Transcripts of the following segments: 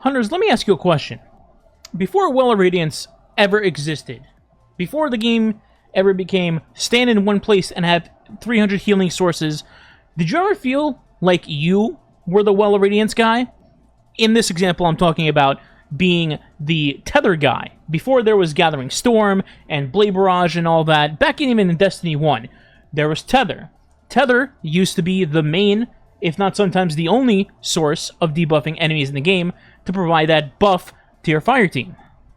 Hunters, let me ask you a question. Before Well of Radiance ever existed, before the game ever became stand in one place and have 300 healing sources, did you ever feel like you were the Well of Radiance guy? In this example, I'm talking about being the Tether guy. Before there was Gathering Storm and Blade Barrage and all that, back even in Destiny 1, there was Tether. Tether used to be the main, if not sometimes the only, source of debuffing enemies in the game to provide that buff to your fire team.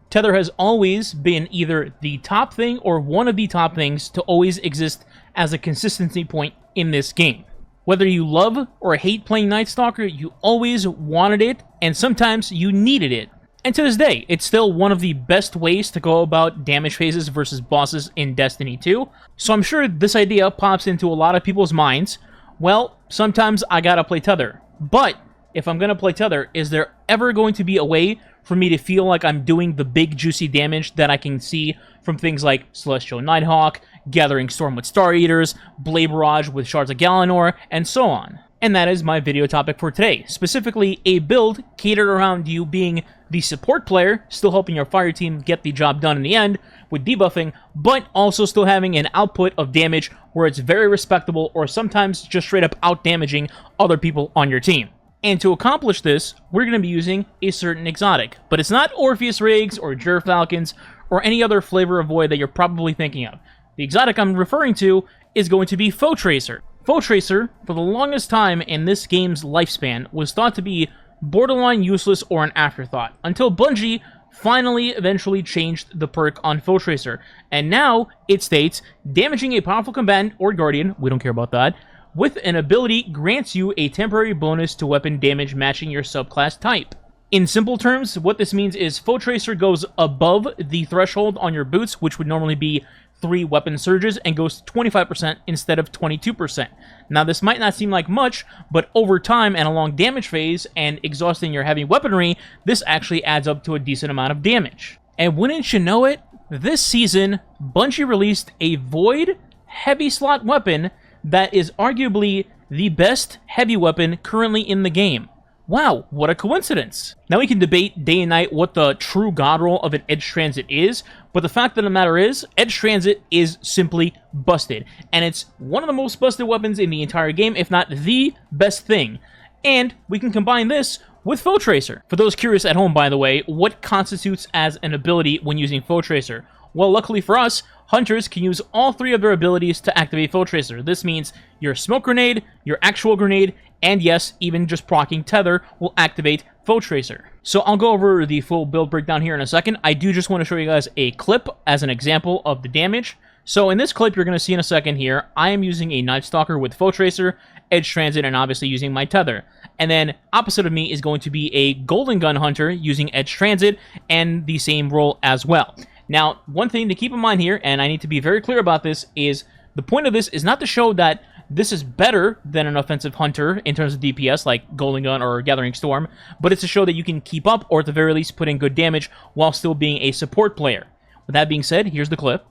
Tether has always been either the top thing or one of the top things to always exist as a consistency point in this game. Whether you love or hate playing Night Stalker, you always wanted it, and sometimes you needed it. And to this day, it's still one of the best ways to go about damage phases versus bosses in Destiny 2. So I'm sure this idea pops into a lot of people's minds. Well, sometimes I gotta play Tether. But if I'm gonna play Tether, is there ever going to be a way for me to feel like I'm doing the big juicy damage that I can see from things like Celestial Nighthawk, Gathering Storm with Star Eaters, Blade Barrage with Shards of Galanor, and so on? And that is my video topic for today. Specifically, a build catered around you being the support player, still helping your fire team get the job done in the end with debuffing, but also still having an output of damage where it's very respectable or sometimes just straight up out-damaging other people on your team. And to accomplish this, we're going to be using a certain exotic. But it's not Orpheus Rigs or Gerfalcons or any other flavor of void that you're probably thinking of. The exotic I'm referring to is going to be Foe Tracer. Foe Tracer, for the longest time in this game's lifespan, was thought to be borderline useless or an afterthought, until Bungie finally eventually changed the perk on Foe Tracer. And now it states, damaging a powerful combatant or guardian, we don't care about that, with an ability grants you a temporary bonus to weapon damage matching your subclass type. In simple terms, what this means is Foe Tracer goes above the threshold on your boots, which would normally be 3 weapon surges, and goes to 25% instead of 22%. Now, this might not seem like much, but over time and a long damage phase and exhausting your heavy weaponry, this actually adds up to a decent amount of damage. And wouldn't you know it, this season, Bungie released a Void heavy slot weapon that is arguably the best heavy weapon currently in the game. Wow, what a coincidence. Now we can debate day and night what the true god roll of an Edge Transit is, but the fact of the matter is, Edge Transit is simply busted. And it's one of the most busted weapons in the entire game, if not the best thing. And we can combine this with Foe Tracer. For those curious at home, by the way, what constitutes as an ability when using Foe Tracer? Well, luckily for us, Hunters can use all 3 of their abilities to activate Foe Tracer. This means your Smoke Grenade, your Actual Grenade, and yes, even just proccing Tether will activate Foe Tracer. So I'll go over the full build breakdown here in a second. I do just want to show you guys a clip as an example of the damage. So in this clip you're going to see in a second here, I am using a Night Stalker with Foe Tracer, Edge Transit, and obviously using my Tether. And then opposite of me is going to be a Golden Gun Hunter using Edge Transit and the same role as well. Now, one thing to keep in mind here, and I need to be very clear about this, is the point of this is not to show that this is better than an offensive hunter in terms of DPS, like Golden Gun or Gathering Storm, but it's to show that you can keep up, or at the very least put in good damage, while still being a support player. With that being said, here's the clip.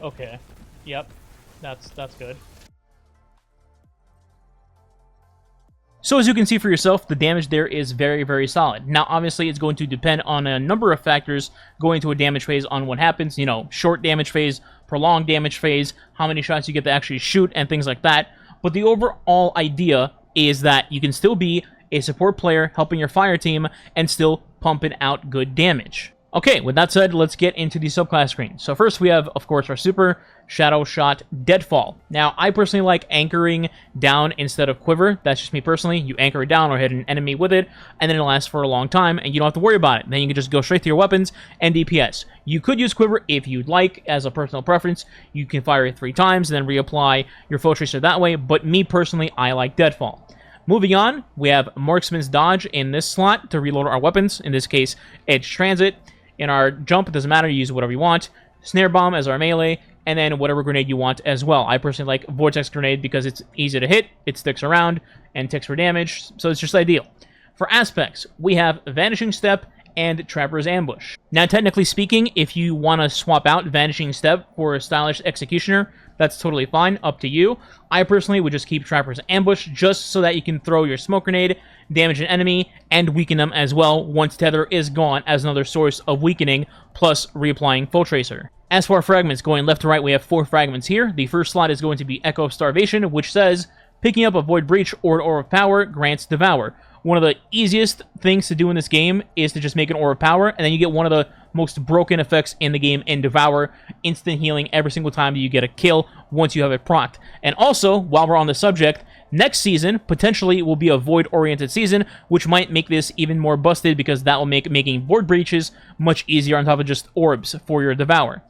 Okay. Yep. That's good. So as you can see for yourself, the damage there is very, very solid. Now, obviously, it's going to depend on a number of factors going to a damage phase on what happens. You know, short damage phase, prolonged damage phase, how many shots you get to actually shoot, and things like that. But the overall idea is that you can still be a support player helping your fire team and still pumping out good damage. Okay, with that said, let's get into the subclass screen. So first we have, of course, our super Shadow Shot Deadfall. Now, I personally like anchoring down instead of quiver. That's just me personally. You anchor it down or hit an enemy with it, and then it lasts for a long time, and you don't have to worry about it. Then you can just go straight to your weapons and DPS. You could use quiver if you'd like, as a personal preference. You can fire it 3 times and then reapply your Foe Tracer that way, but me personally, I like Deadfall. Moving on, we have Marksman's Dodge in this slot to reload our weapons, in this case, Edge Transit. In our jump, it doesn't matter, you use whatever you want. Snare Bomb as our melee, and then whatever grenade you want as well. I personally like Vortex Grenade because it's easy to hit, it sticks around, and ticks for damage, so it's just ideal. For aspects, we have Vanishing Step and Trapper's Ambush. Now, technically speaking, if you want to swap out Vanishing Step for a Stylish Executioner, that's totally fine, up to you. I personally would just keep Trapper's Ambush just so that you can throw your Smoke Grenade, damage an enemy, and weaken them as well once Tether is gone as another source of weakening, plus reapplying Full Tracer. As for our fragments, going left to right, we have 4 fragments here. The first slot is going to be Echo of Starvation, which says, picking up a Void Breach or an Aura of Power grants Devour. One of the easiest things to do in this game is to just make an Aura of Power, and then you get one of the most broken effects in the game in Devour, instant healing every single time that you get a kill once you have it procced. And also, while we're on the subject, next season potentially will be a Void-oriented season, which might make this even more busted because that will make making Void Breaches much easier on top of just orbs for your Devour.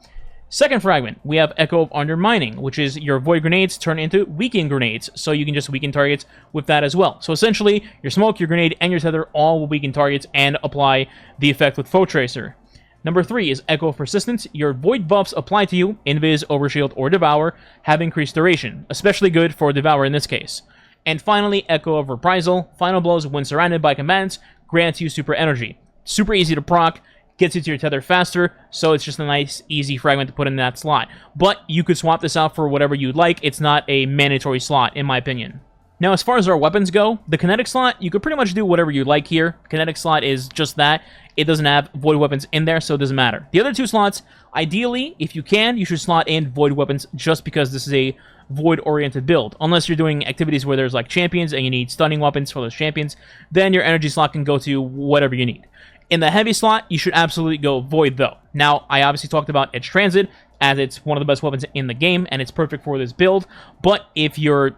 Second fragment, we have Echo of Undermining, which is your Void Grenades turn into Weaken Grenades, so you can just weaken targets with that as well. So essentially, your Smoke, your Grenade, and your Tether all will weaken targets and apply the effect with Full Tracer. Number 3 is Echo of Persistence. Your Void buffs applied to you, Invis, Overshield, or Devour, have increased duration, especially good for Devour in this case. And finally, Echo of Reprisal. Final blows when surrounded by combatants grants you Super Energy. Super easy to proc, gets you to your Tether faster, so it's just a nice, easy fragment to put in that slot. But you could swap this out for whatever you'd like. It's not a mandatory slot, in my opinion. Now, as far as our weapons go, the Kinetic slot, you could pretty much do whatever you like here. Kinetic slot is just that. It doesn't have Void weapons in there, so it doesn't matter. The other 2 slots, ideally, if you can, you should slot in Void weapons just because this is a Void-oriented build. Unless you're doing activities where there's like champions and you need stunning weapons for those champions, then your energy slot can go to whatever you need. In the heavy slot, you should absolutely go Void, though. Now, I obviously talked about Edge Transit, as it's one of the best weapons in the game, and it's perfect for this build. But if you're,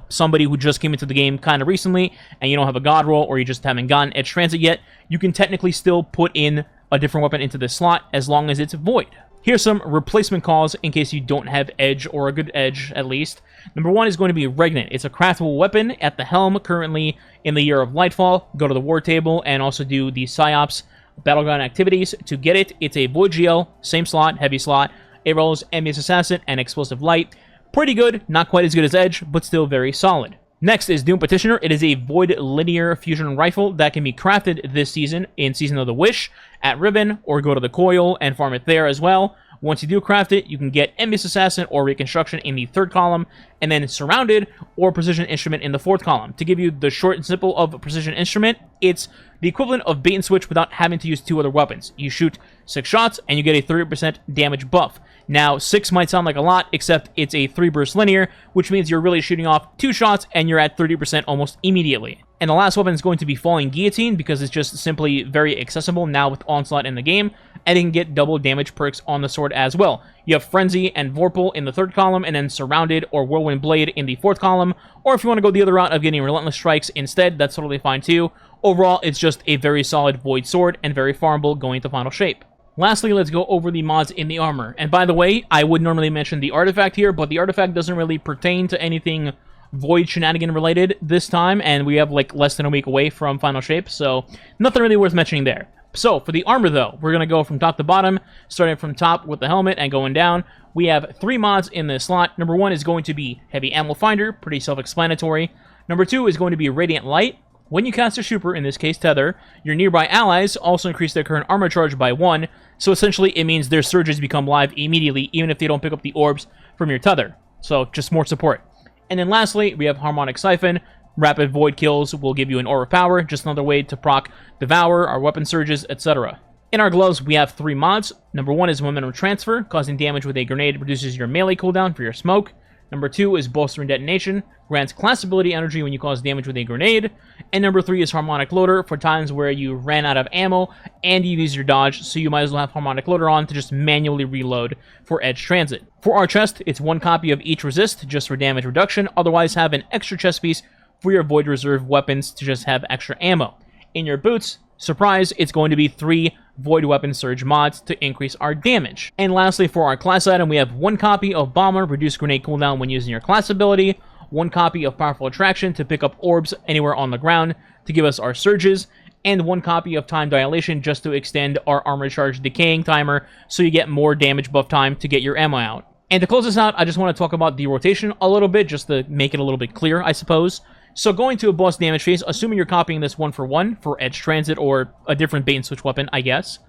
somebody who just came into the game kind of recently, and you don't have a God roll, or you just haven't gotten Edge Transit yet, you can technically still put in a different weapon into this slot, as long as it's Void. Here's some replacement calls in case you don't have Edge, or a good Edge, at least. Number 1 is going to be Regnant. It's a craftable weapon at the helm, currently in the Year of Lightfall. Go to the War Table, and also do the Psyops Battleground activities. To get it, it's a Void GL, same slot, heavy slot. It rolls Envious Assassin and Explosive Light. Pretty good, not quite as good as Edge, but still very solid. Next is Doom Petitioner. It is a Void Linear Fusion Rifle that can be crafted this season in Season of the Wish at Ribbon, or go to the Coil and farm it there as well. Once you do craft it, you can get Envious Assassin or Reconstruction in the 3rd column, and then Surrounded or Precision Instrument in the 4th column. To give you the short and simple of Precision Instrument, it's the equivalent of bait and switch without having to use 2 other weapons. You shoot 6 shots, and you get a 30% damage buff. Now, 6 might sound like a lot, except it's a 3-burst linear, which means you're really shooting off 2 shots, and you're at 30% almost immediately. And the last weapon is going to be Falling Guillotine, because it's just simply very accessible now with Onslaught in the game, and you can get double damage perks on the sword as well. You have Frenzy and Vorpal in the 3rd column, and then Surrounded or Whirlwind Blade in the 4th column, or if you want to go the other route of getting Relentless Strikes instead, that's totally fine too. Overall, it's just a very solid Void sword, and very farmable going to final shape. Lastly, let's go over the mods in the armor. And by the way, I would normally mention the artifact here, but the artifact doesn't really pertain to anything Void shenanigan related this time, and we have like less than a week away from final shape, so nothing really worth mentioning there. So, for the armor though, we're going to go from top to bottom, starting from top with the helmet and going down. We have 3 mods in this slot. Number 1 is going to be Heavy Ammo Finder, pretty self-explanatory. Number 2 is going to be Radiant Light. When you cast a Super, in this case Tether, your nearby allies also increase their current armor charge by 1, so essentially it means their surges become live immediately, even if they don't pick up the orbs from your Tether. So, just more support. And then lastly, we have Harmonic Siphon. Rapid Void kills will give you an Aura of Power, just another way to proc Devour, our weapon surges, etc. In our gloves, we have 3 mods. Number 1 is Momentum Transfer, causing damage with a grenade reduces your melee cooldown for your smoke. Number 2 is Bolstering Detonation, grants class ability energy when you cause damage with a grenade. And number 3 is Harmonic Loader, for times where you ran out of ammo and you use your dodge, so you might as well have Harmonic Loader on to just manually reload for Edge Transit. For our chest, it's 1 copy of each resist, just for damage reduction, otherwise have an extra chest piece for your Void Reserve weapons to just have extra ammo. In your boots, surprise, it's going to be 3 Void Weapon Surge mods to increase our damage. And lastly, for our class item, we have 1 copy of Bomber, reduce grenade cooldown when using your class ability, 1 copy of Powerful Attraction to pick up orbs anywhere on the ground to give us our surges, and 1 copy of Time Dilation just to extend our armor charge decaying timer so you get more damage buff time to get your ammo out. And to close this out, I just want to talk about the rotation a little bit, just to make it a little bit clear, I suppose. So going to a boss damage phase, assuming you're copying this 1-for-1 for Edge Transit or a different bait and switch weapon, I guess.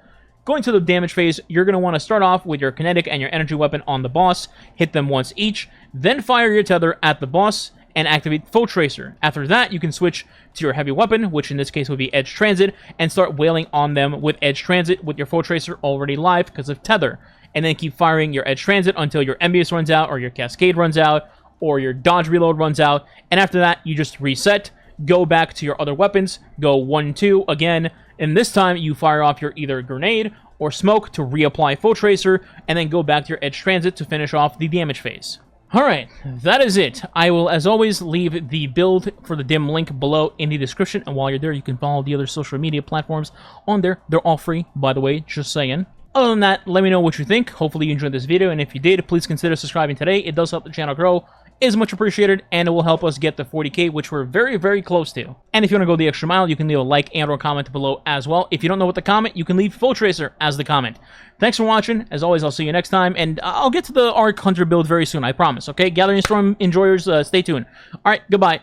Going to the damage phase, you're going to want to start off with your kinetic and your energy weapon on the boss, hit them once each, then fire your tether at the boss, and activate Foe Tracer. After that, you can switch to your heavy weapon, which in this case would be Edge Transit, and start wailing on them with Edge Transit with your Foe Tracer already live because of tether. And then keep firing your Edge Transit until your Envious runs out, or your Cascade runs out, or your Dodge Reload runs out. And after that, you just reset, go back to your other weapons, go 1-2 again, and this time you fire off your either Grenade or Smoke to reapply Foe Tracer, and then go back to your Edge Transit to finish off the damage phase. Alright, that is it. I will, as always, leave the build for the dim link below in the description, and while you're there, you can follow the other social media platforms on there. They're all free, by the way, just saying. Other than that, let me know what you think. Hopefully you enjoyed this video, and if you did, please consider subscribing today. It does help the channel grow, is much appreciated, and it will help us get to 40k, which we're very, very close to. And if you want to go the extra mile, you can leave a like and or comment below as well. If you don't know what to comment, you can leave Foe Tracer as the comment. Thanks for watching. As always, I'll see you next time, and I'll get to the Arc Hunter build very soon, I promise, okay? Gathering Storm enjoyers, stay tuned. Alright, goodbye.